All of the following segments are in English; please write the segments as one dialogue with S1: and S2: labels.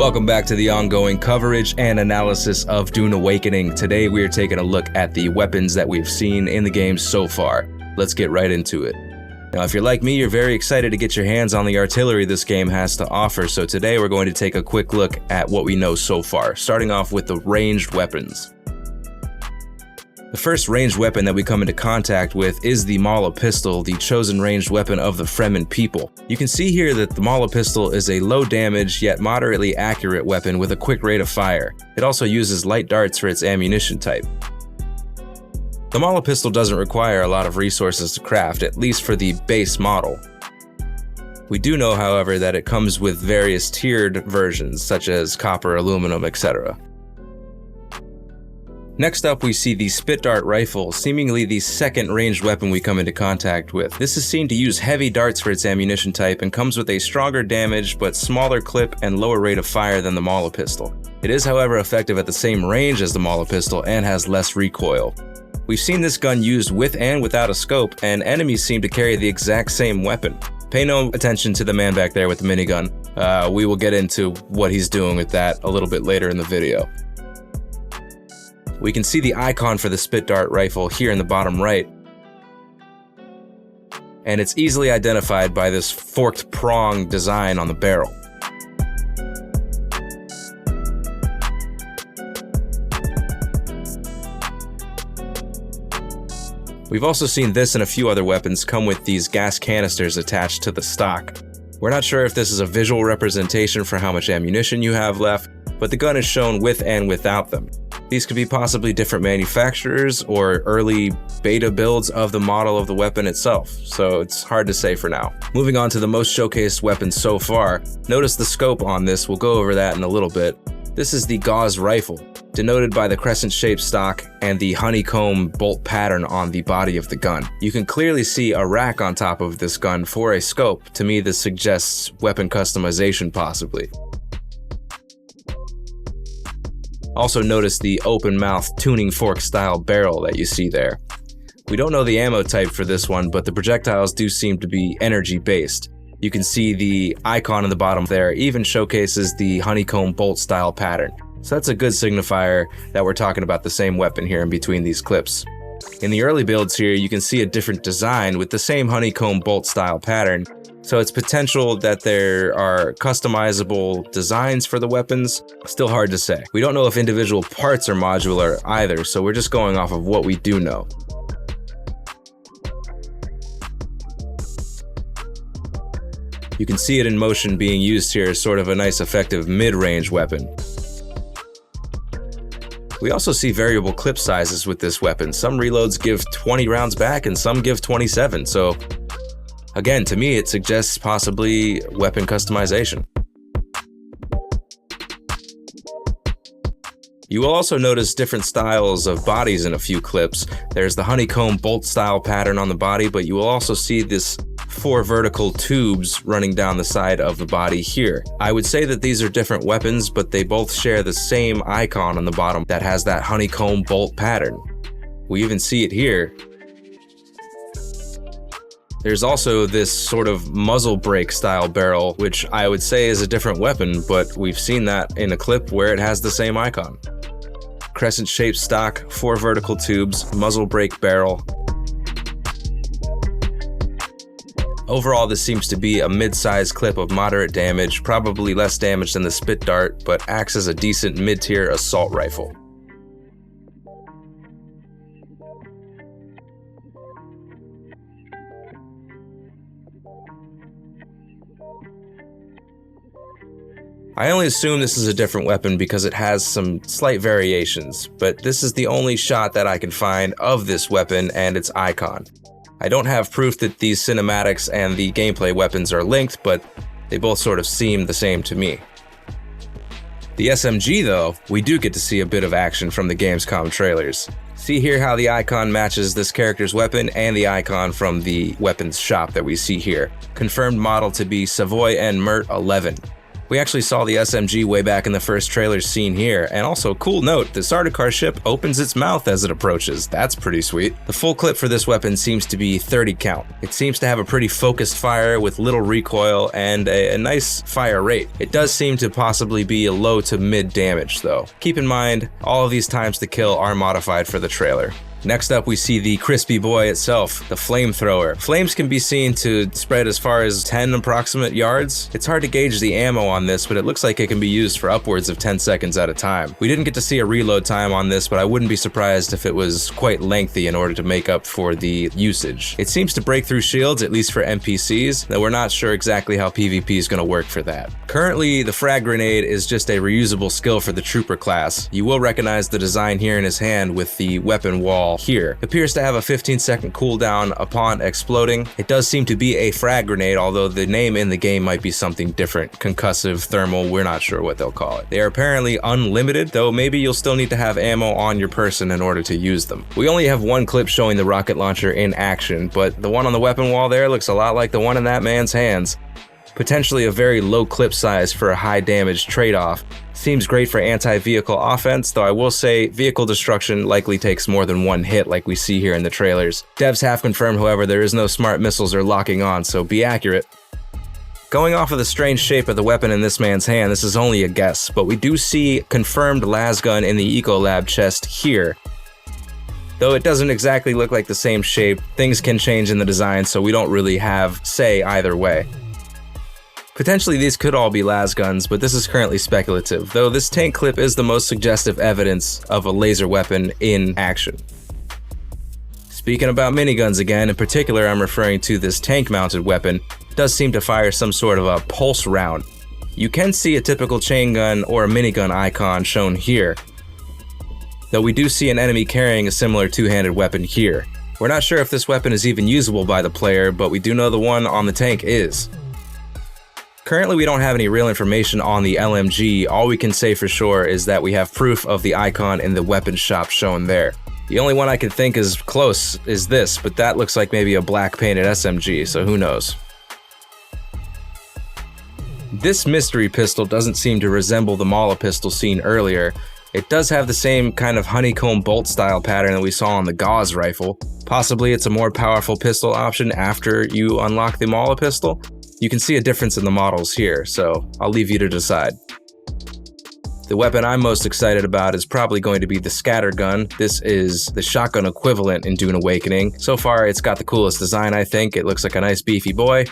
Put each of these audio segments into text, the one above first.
S1: Welcome back to the ongoing coverage and analysis of Dune Awakening. Today we are taking a look at the weapons that we've seen in the game so far. Let's get right into it. Now, if you're like me, you're very excited to get your hands on the artillery this game has to offer, so today we're going to take a quick look at what we know so far, starting off with the ranged weapons. The first ranged weapon that we come into contact with is the Maula Pistol, the chosen ranged weapon of the Fremen people. You can see here that the Maula Pistol is a low damage yet moderately accurate weapon with a quick rate of fire. It also uses light darts for its ammunition type. The Maula Pistol doesn't require a lot of resources to craft, at least for the base model. We do know, however, that it comes with various tiered versions, such as copper, aluminum, etc. Next up, we see the Spitdart Rifle, seemingly the second ranged weapon we come into contact with. This is seen to use heavy darts for its ammunition type and comes with a stronger damage but smaller clip and lower rate of fire than the Maula Pistol. It is, however, effective at the same range as the Maula Pistol and has less recoil. We've seen this gun used with and without a scope, and enemies seem to carry the exact same weapon. Pay no attention to the man back there with the minigun. We will get into what he's doing with that a little bit later in the video. We can see the icon for the Spitdart Rifle here in the bottom right, and it's easily identified by this forked prong design on the barrel. We've also seen this and a few other weapons come with these gas canisters attached to the stock. We're not sure if this is a visual representation for how much ammunition you have left, but the gun is shown with and without them. These could be possibly different manufacturers or early beta builds of the model of the weapon itself, so it's hard to say for now. Moving on to the most showcased weapon so far, notice the scope on this, we'll go over that in a little bit. This is the Gauss Rifle, denoted by the crescent-shaped stock and the honeycomb bolt pattern on the body of the gun. You can clearly see a rack on top of this gun for a scope. To me, this suggests weapon customization possibly. Also notice the open-mouth tuning fork style barrel that you see there. We don't know the ammo type for this one, but the projectiles do seem to be energy-based. You can see the icon in the bottom there even showcases the honeycomb bolt style pattern. So that's a good signifier that we're talking about the same weapon here in between these clips. In the early builds here, you can see a different design with the same honeycomb bolt style pattern, so it's potential that there are customizable designs for the weapons. Still hard to say. We don't know if individual parts are modular either, so we're just going off of what we do know. You can see it in motion being used here as sort of a nice effective mid-range weapon. We also see variable clip sizes with this weapon. Some reloads give 20 rounds back and some give 27, so again, to me, it suggests possibly weapon customization. You will also notice different styles of bodies in a few clips. There's the honeycomb bolt style pattern on the body, but you will also see this 4 vertical tubes running down the side of the body here. I would say that these are different weapons, but they both share the same icon on the bottom that has that honeycomb bolt pattern. We even see it here. There's also this sort of muzzle brake style barrel, which I would say is a different weapon, but we've seen that in a clip where it has the same icon. Crescent-shaped stock, 4 vertical tubes, muzzle brake barrel. Overall, this seems to be a mid-sized clip of moderate damage, probably less damage than the Spitdart, but acts as a decent mid-tier assault rifle. I only assume this is a different weapon because it has some slight variations, but this is the only shot that I can find of this weapon and its icon. I don't have proof that these cinematics and the gameplay weapons are linked, but they both sort of seem the same to me. The SMG though, we do get to see a bit of action from the Gamescom trailers. See here how the icon matches this character's weapon and the icon from the weapons shop that we see here. Confirmed model to be Savoy and Mert 11. We actually saw the SMG way back in the first trailer seen here, and also, cool note, the Sardaukar ship opens its mouth as it approaches. That's pretty sweet. The full clip for this weapon seems to be 30 count. It seems to have a pretty focused fire with little recoil and a nice fire rate. It does seem to possibly be a low to mid damage though. Keep in mind, all of these times to kill are modified for the trailer. Next up, we see the crispy boy itself, the Flamethrower. Flames can be seen to spread as far as 10 approximate yards. It's hard to gauge the ammo on this, but it looks like it can be used for upwards of 10 seconds at a time. We didn't get to see a reload time on this, but I wouldn't be surprised if it was quite lengthy in order to make up for the usage. It seems to break through shields, at least for NPCs, though we're not sure exactly how PvP is going to work for that. Currently, the Frag Grenade is just a reusable skill for the Trooper class. You will recognize the design here in his hand with the weapon wall here. It appears to have a 15-second cooldown upon exploding. It does seem to be a frag grenade, although the name in the game might be something different. Concussive, thermal, we're not sure what they'll call it. They are apparently unlimited, though maybe you'll still need to have ammo on your person in order to use them. We only have one clip showing the rocket launcher in action, but the one on the weapon wall there looks a lot like the one in that man's hands. Potentially a very low clip size for a high damage trade-off. Seems great for anti-vehicle offense, though I will say vehicle destruction likely takes more than one hit like we see here in the trailers. Devs have confirmed, however, there is no smart missiles or locking on, so be accurate. Going off of the strange shape of the weapon in this man's hand, this is only a guess, but we do see confirmed Lasgun in the Ecolab chest here. Though it doesn't exactly look like the same shape, things can change in the design, so we don't really have say either way. Potentially these could all be Lasguns, but this is currently speculative, though this tank clip is the most suggestive evidence of a laser weapon in action. Speaking about miniguns again, in particular I'm referring to this tank-mounted weapon. It does seem to fire some sort of a pulse round. You can see a typical chain gun or a minigun icon shown here, though we do see an enemy carrying a similar two-handed weapon here. We're not sure if this weapon is even usable by the player, but we do know the one on the tank is. Currently, we don't have any real information on the LMG. All we can say for sure is that we have proof of the icon in the weapon shop shown there. The only one I can think is close is this, but that looks like maybe a black painted SMG, so who knows. This mystery pistol doesn't seem to resemble the Maula Pistol seen earlier. It does have the same kind of honeycomb bolt style pattern that we saw on the Gauss Rifle. Possibly it's a more powerful pistol option after you unlock the Maula Pistol. You can see a difference in the models here, so I'll leave you to decide. The weapon I'm most excited about is probably going to be the scatter gun. This is the shotgun equivalent in Dune Awakening. So far, it's got the coolest design, I think. It looks like a nice beefy boy.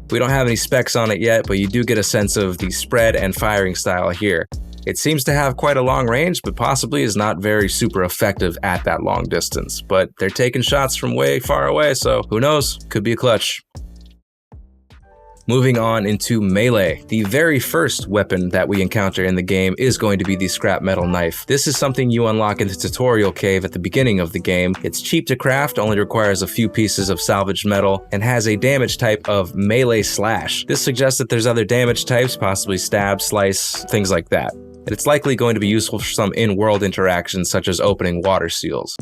S1: We don't have any specs on it yet, but you do get a sense of the spread and firing style here. It seems to have quite a long range, but possibly is not very super effective at that long distance. But they're taking shots from way far away, so who knows? Could be a clutch. Moving on into melee. The very first weapon that we encounter in the game is going to be the scrap metal knife. This is something you unlock in the tutorial cave at the beginning of the game. It's cheap to craft, only requires a few pieces of salvaged metal, and has a damage type of melee slash. This suggests that there's other damage types, possibly stab, slice, things like that. And it's likely going to be useful for some in-world interactions such as opening water seals.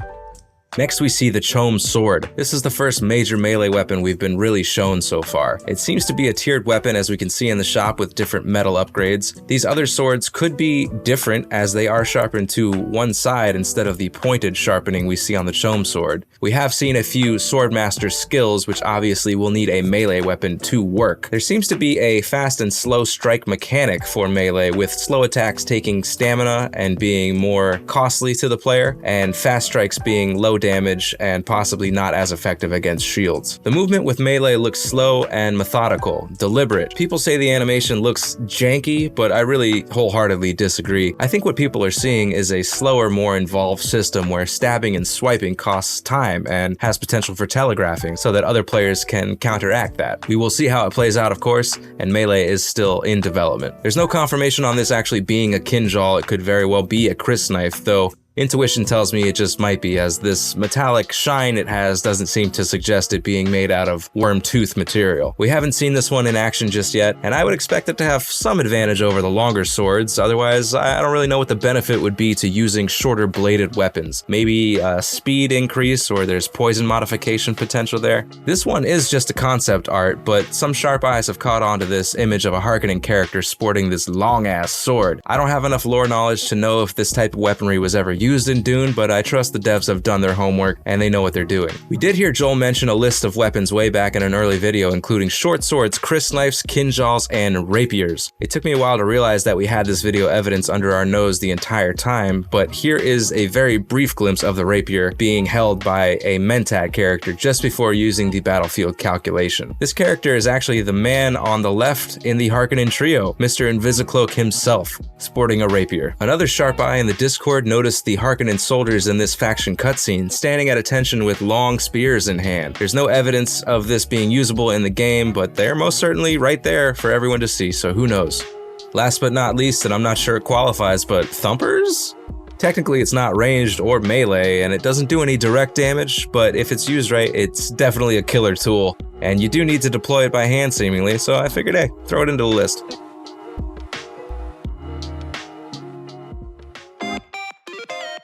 S1: Next we see the CHOAM Sword. This is the first major melee weapon we've been really shown so far. It seems to be a tiered weapon as we can see in the shop with different metal upgrades. These other swords could be different as they are sharpened to one side instead of the pointed sharpening we see on the CHOAM Sword. We have seen a few Swordmaster skills which obviously will need a melee weapon to work. There seems to be a fast and slow strike mechanic for melee, with slow attacks taking stamina and being more costly to the player, and fast strikes being low damage and possibly not as effective against shields. The movement with melee looks slow and methodical, deliberate. People say the animation looks janky, but I really wholeheartedly disagree. I think what people are seeing is a slower, more involved system where stabbing and swiping costs time and has potential for telegraphing so that other players can counteract that. We will see how it plays out, of course, and melee is still in development. There's no confirmation on this actually being a Kindjal. It could very well be a Chris knife, though Intuition tells me it just might be, as this metallic shine it has doesn't seem to suggest it being made out of worm tooth material. We haven't seen this one in action just yet, and I would expect it to have some advantage over the longer swords. Otherwise, I don't really know what the benefit would be to using shorter bladed weapons. Maybe a speed increase, or there's poison modification potential there. This one is just a concept art, but some sharp eyes have caught on to this image of a Harkonnen character sporting this long-ass sword. I don't have enough lore knowledge to know if this type of weaponry was ever used in Dune, but I trust the devs have done their homework and they know what they're doing. We did hear Joel mention a list of weapons way back in an early video, including short swords, crysknives, Kindjals, and Rapiers. It took me a while to realize that we had this video evidence under our nose the entire time, but here is a very brief glimpse of the Rapier being held by a Mentat character just before using the battlefield calculation. This character is actually the man on the left in the Harkonnen trio, Mr. Invisicloak himself, sporting a Rapier. Another sharp eye in the Discord noticed the Harkonnen soldiers in this faction cutscene standing at attention with long spears in hand. There's no evidence of this being usable in the game, but they're most certainly right there for everyone to see, so who knows. Last but not least, and I'm not sure it qualifies, but Thumpers? Technically it's not ranged or melee, and it doesn't do any direct damage, but if it's used right, it's definitely a killer tool. And you do need to deploy it by hand seemingly, so I figured, hey, throw it into the list.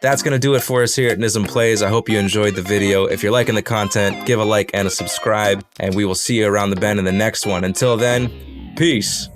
S1: That's gonna do it for us here at NZMPLAYS. I hope you enjoyed the video. If you're liking the content, give a like and a subscribe, and we will see you around the bend in the next one. Until then, peace.